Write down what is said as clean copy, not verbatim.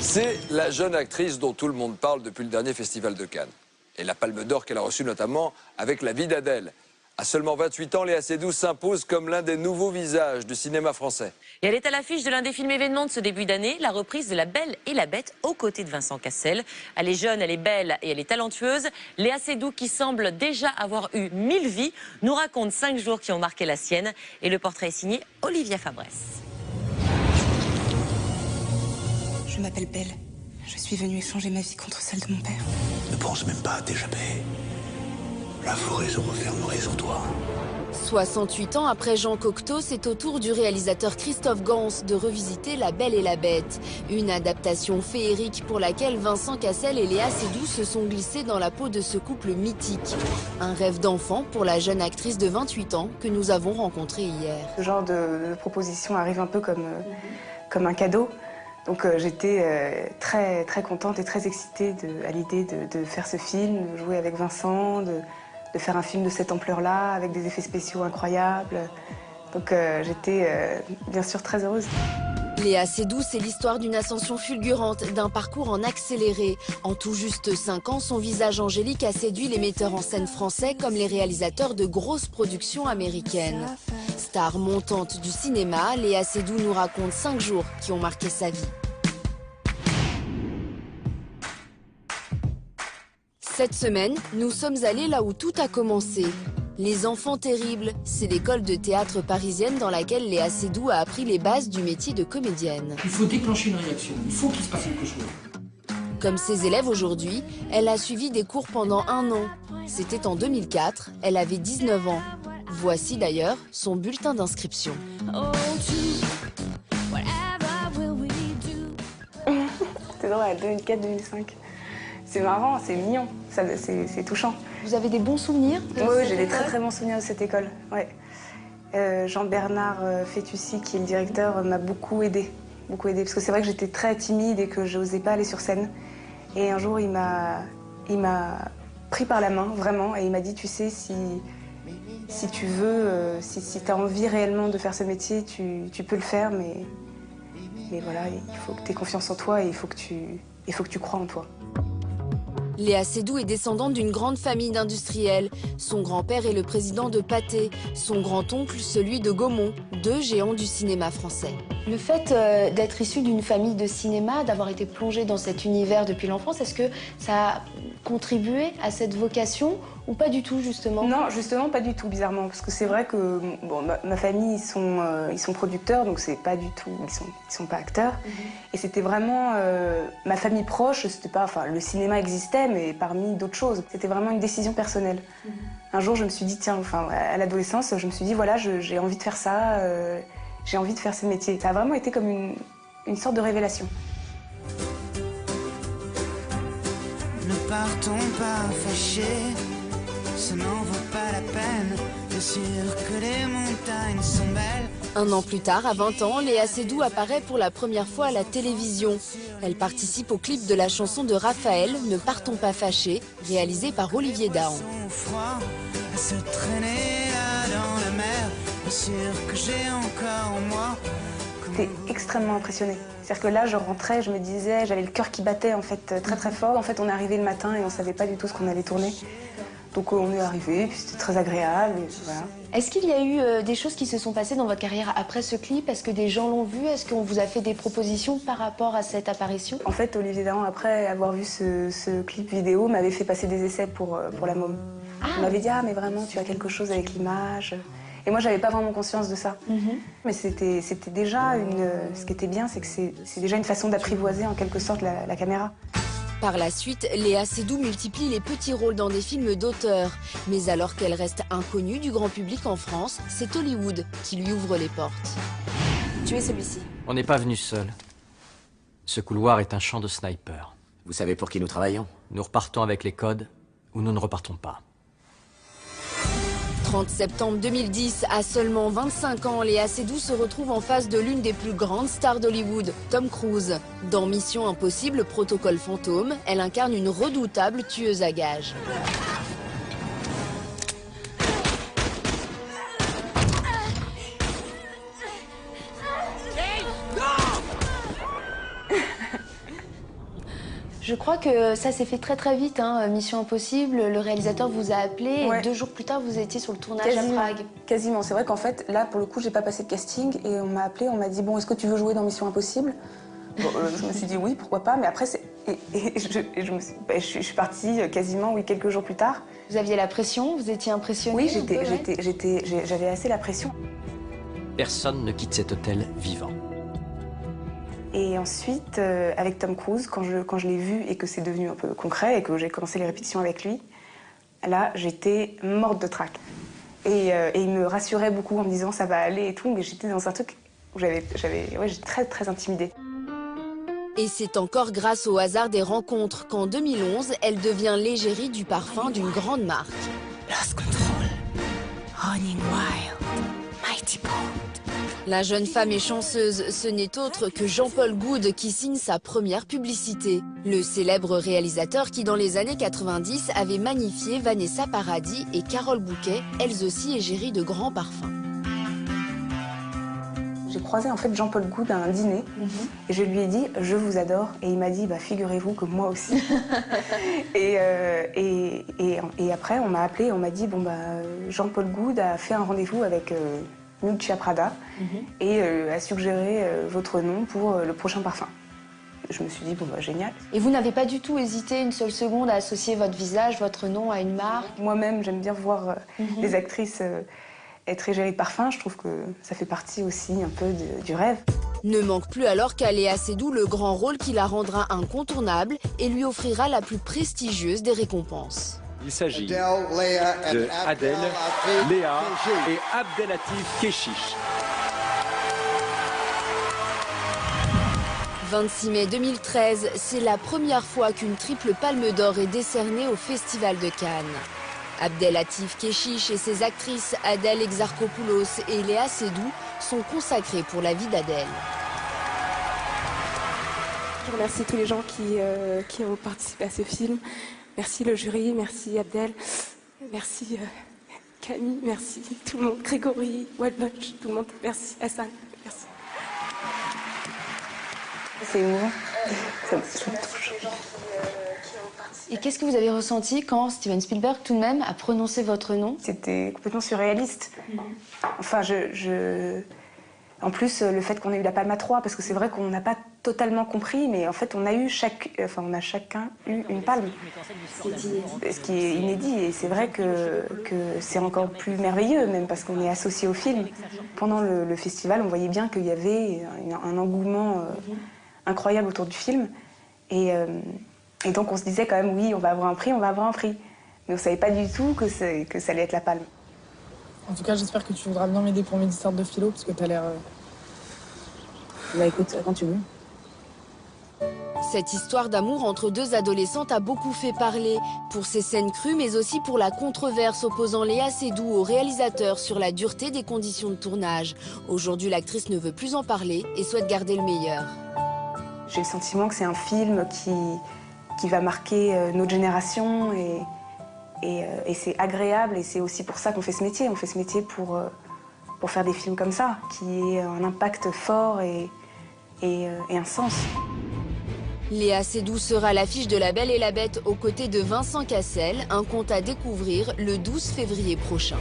C'est la jeune actrice dont tout le monde parle depuis le dernier festival de Cannes. Et la Palme d'Or qu'elle a reçue notamment avec La vie d'Adèle. À seulement 28 ans, Léa Seydoux s'impose comme l'un des nouveaux visages du cinéma français. Et elle est à l'affiche de l'un des films événements de ce début d'année, la reprise de La Belle et la Bête aux côtés de Vincent Cassel. Elle est jeune, elle est belle et elle est talentueuse. Léa Seydoux, qui semble déjà avoir eu 1000 vies, nous raconte 5 jours qui ont marqué la sienne. Et le portrait est signé Olivia Fabrès. Je m'appelle Belle. Je suis venue échanger ma vie contre celle de mon père. Ne pense même pas à t'échapper. La forêt se refermerait sur toi. 68 ans après Jean Cocteau, c'est au tour du réalisateur Christophe Gans de revisiter La Belle et la Bête. Une adaptation féerique pour laquelle Vincent Cassel et Léa Seydoux se sont glissés dans la peau de ce couple mythique. Un rêve d'enfant pour la jeune actrice de 28 ans que nous avons rencontrée hier. Ce genre de proposition arrive un peu comme un cadeau. Donc j'étais très contente et très excitée à l'idée de faire ce film, de jouer avec Vincent, de faire un film de cette ampleur-là, avec des effets spéciaux incroyables. Donc j'étais bien sûr très heureuse. Léa Seydoux, c'est l'histoire d'une ascension fulgurante, d'un parcours en accéléré. En tout juste 5 ans, son visage angélique a séduit les metteurs en scène français comme les réalisateurs de grosses productions américaines. Star montante du cinéma, Léa Seydoux nous raconte 5 jours qui ont marqué sa vie. Cette semaine, nous sommes allés là où tout a commencé. Les Enfants Terribles, c'est l'école de théâtre parisienne dans laquelle Léa Seydoux a appris les bases du métier de comédienne. Il faut déclencher une réaction, il faut qu'il se passe quelque chose. Comme ses élèves aujourd'hui, elle a suivi des cours pendant 1 an. C'était en 2004, elle avait 19 ans. Voici d'ailleurs son bulletin d'inscription. C'était drôle, 2004-2005. C'est marrant, c'est mignon, c'est touchant. Vous avez des bons souvenirs de Oui, cette j'ai des école très bons souvenirs de cette école. Ouais. Jean-Bernard Fétussi, qui est le directeur, m'a beaucoup aidée. Parce que c'est vrai que j'étais très timide et que je n'osais pas aller sur scène. Et un jour, il m'a pris par la main, vraiment, et il m'a dit, tu sais, si tu veux, si tu as envie réellement de faire ce métier, tu peux le faire, mais voilà, il faut que tu aies confiance en toi et il faut que tu crois en toi. Léa Seydoux est descendante d'une grande famille d'industriels. Son grand-père est le président de Pathé, son grand-oncle celui de Gaumont, 2 géants du cinéma français. Le fait d'être issu d'une famille de cinéma, d'avoir été plongé dans cet univers depuis l'enfance, est-ce que ça a contribué à cette vocation ou pas du tout, justement? Non, justement, pas du tout, bizarrement. Parce que c'est vrai que bon, ma famille, ils sont producteurs, donc c'est pas du tout, ils sont pas acteurs. Et c'était vraiment ma famille proche, c'était pas, enfin, le cinéma existait, mais parmi d'autres choses. C'était vraiment une décision personnelle. Un jour, je me suis dit, tiens, enfin, à l'adolescence, je me suis dit, voilà, j'ai envie de faire ça, j'ai envie de faire ce métier. Ça a vraiment été comme une sorte de révélation. Ne partons pas fâchés, ça n'en vaut pas la peine. Bien sûr que les montagnes sont belles. 1 an plus tard, à 20 ans, Léa Seydoux apparaît pour la première fois à la télévision. Elle participe au clip de la chanson de Raphaël, Ne partons pas fâchés, réalisé par Olivier Dahan. À se traîner là dans la mer, bien sûr que j'ai encore en moi. J'étais extrêmement impressionnée. C'est-à-dire que là, je rentrais, je me disais, j'avais le cœur qui battait en fait très fort. En fait, on est arrivé le matin et on savait pas du tout ce qu'on allait tourner. Donc on est arrivé, puis c'était très agréable. Et voilà. Est-ce qu'il y a eu des choses qui se sont passées dans votre carrière après ce clip? Est-ce que des gens l'ont vu? Est-ce qu'on vous a fait des propositions par rapport à cette apparition? En fait, Olivier Dahan, après avoir vu ce clip vidéo, m'avait fait passer des essais pour La Môme. Il m'avait dit, ah mais vraiment, tu as quelque chose avec l'image. Et moi, j'avais pas vraiment conscience de ça. Mais c'était déjà ce qui était bien, c'est que c'est déjà une façon d'apprivoiser en quelque sorte la caméra. Par la suite, Léa Seydoux multiplie les petits rôles dans des films d'auteur. Mais alors qu'elle reste inconnue du grand public en France, c'est Hollywood qui lui ouvre les portes. Tu es celui-ci. On n'est pas venu seul. Ce couloir est un champ de snipers. Vous savez pour qui nous travaillons? Nous repartons avec les codes ou nous ne repartons pas. 30 septembre 2010, à seulement 25 ans, Léa Seydoux se retrouve en face de l'une des plus grandes stars d'Hollywood, Tom Cruise. Dans Mission Impossible, Protocole Fantôme, elle incarne une redoutable tueuse à gages. Je crois que ça s'est fait très très vite, hein. Mission Impossible, le réalisateur vous a appelé et 2 jours plus tard vous étiez sur le tournage à Prague. Quasiment, c'est vrai qu'en fait là pour le coup j'ai pas passé de casting et on m'a appelé, on m'a dit bon est-ce que tu veux jouer dans Mission Impossible? Bon, je me suis dit oui, pourquoi pas, mais après je suis partie quasiment quelques jours plus tard. Vous aviez la pression, vous étiez impressionnée? Oui, j'avais assez la pression. Personne ne quitte cet hôtel vivant. Et ensuite, avec Tom Cruise, quand je l'ai vu et que c'est devenu un peu concret et que j'ai commencé les répétitions avec lui, là, j'étais morte de trac. Et il me rassurait beaucoup en me disant ça va aller et tout, mais j'étais dans un truc où j'étais très très intimidée. Et c'est encore grâce au hasard des rencontres qu'en 2011, elle devient l'égérie du parfum d'une grande marque. Lost control, running wild, mighty bold. La jeune femme est chanceuse, ce n'est autre que Jean-Paul Goude qui signe sa première publicité. Le célèbre réalisateur qui dans les années 90 avait magnifié Vanessa Paradis et Carole Bouquet, elles aussi égéries de grands parfums. J'ai croisé en fait Jean-Paul Goude à un dîner et je lui ai dit « je vous adore » et il m'a dit bah, « figurez-vous que moi aussi ». et après on m'a appelé, on m'a dit bon, bah, Jean-Paul Goude a fait un rendez-vous avec Miuccia Prada et a suggéré votre nom pour le prochain parfum. Je me suis dit bon bah génial. Et vous n'avez pas du tout hésité une seule seconde à associer votre visage, votre nom à une marque? Moi-même j'aime bien voir les actrices être égérie de parfum, je trouve que ça fait partie aussi un peu du rêve. Ne manque plus alors qu'à Léa Seydoux le grand rôle qui la rendra incontournable et lui offrira la plus prestigieuse des récompenses. Il s'agit de Adèle, Léa et Abdelatif Kechiche. 26 mai 2013, c'est la première fois qu'une triple palme d'or est décernée au Festival de Cannes. Abdelatif Kechiche et ses actrices Adèle Exarchopoulos et Léa Seydoux sont consacrées pour la vie d'Adèle. Je remercie tous les gens qui ont participé à ce film. Merci le jury, merci Abdel, merci Camille, merci tout le monde, Grégory, Wildbunch, tout le monde, merci Hassan, merci. C'est émouvant, ça me touche. Et qu'est-ce que vous avez ressenti quand Steven Spielberg, tout de même, a prononcé votre nom? C'était complètement surréaliste. Enfin, en plus, le fait qu'on ait eu la Palme à 3, parce que c'est vrai qu'on n'a pas totalement compris, mais en fait, on a chacun eu une palme. Ce qui est inédit, et c'est vrai que c'est encore plus merveilleux, même parce qu'on est associé au film. Pendant le festival, on voyait bien qu'il y avait un engouement incroyable autour du film. Et donc on se disait quand même, oui, on va avoir un prix, on va avoir un prix. Mais on ne savait pas du tout que ça allait être la Palme. En tout cas, j'espère que tu voudras bien m'aider pour mes histoires de philo, parce que tu as l'air... Bah écoute, quand tu veux. Cette histoire d'amour entre deux adolescentes a beaucoup fait parler, pour ses scènes crues, mais aussi pour la controverse opposant Léa Seydoux au réalisateur sur la dureté des conditions de tournage. Aujourd'hui, l'actrice ne veut plus en parler et souhaite garder le meilleur. J'ai le sentiment que c'est un film qui va marquer notre génération et c'est agréable et c'est aussi pour ça qu'on fait ce métier. On fait ce métier pour faire des films comme ça, qui aient un impact fort et un sens. Léa Seydoux sera à l'affiche de La Belle et la Bête aux côtés de Vincent Cassel, un conte à découvrir le 12 février prochain.